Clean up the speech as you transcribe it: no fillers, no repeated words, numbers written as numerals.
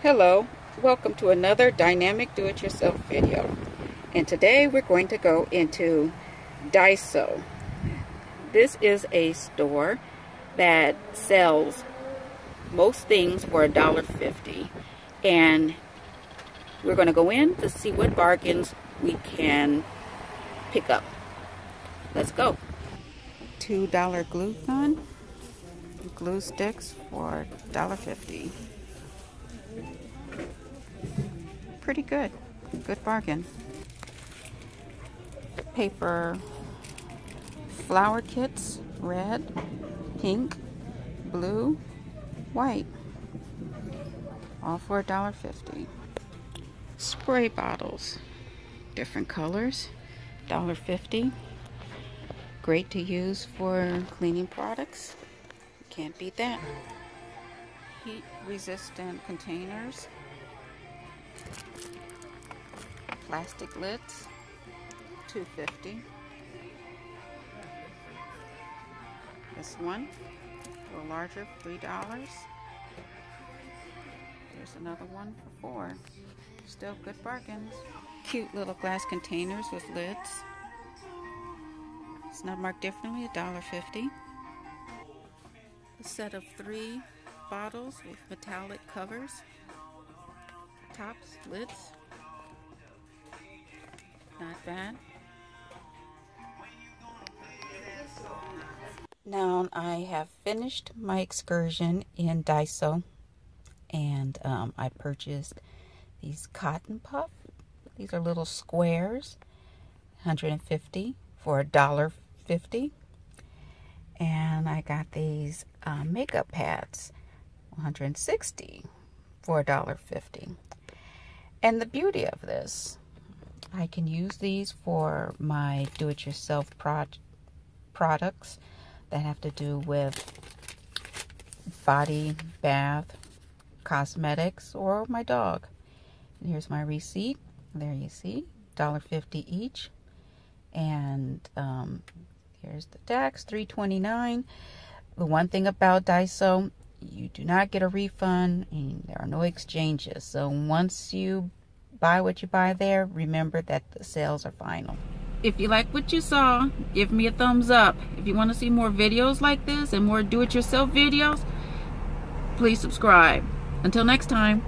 Hello, welcome to another dynamic do-it-yourself video. And today we're going to go into Daiso. This is a store that sells most things for $1.50. And we're going to go in to see what bargains we can pick up. Let's go. $2 glue gun, glue sticks for $1.50. Pretty good. Good bargain. Paper flower kits, red, pink, blue, white. All for $1.50. Spray bottles, different colors, $1.50. Great to use for cleaning products. Can't beat that. Heat resistant containers. Plastic lids, $2.50. This one, a little larger, $3. There's another one for $4. Still good bargains. Cute little glass containers with lids. It's not marked differently, $1.50. A set of 3 bottles with metallic covers, tops, lids. Not bad. Now I have finished my excursion in Daiso, and I purchased these cotton puff. These are little squares, 150 for $1.50. And I got these makeup pads, 160 for $1.50. And the beauty of this, I can use these for my do-it-yourself products that have to do with body, bath, cosmetics, or my dog. And here's my receipt. There you see, $1.50 each. And here's the tax, $3.29. The one thing about Daiso, you do not get a refund, and there are no exchanges. So once you buy what you buy there, remember that the sales are final. If you like what you saw, give me a thumbs up. If you want to see more videos like this and more do-it-yourself videos, please subscribe. Until next time.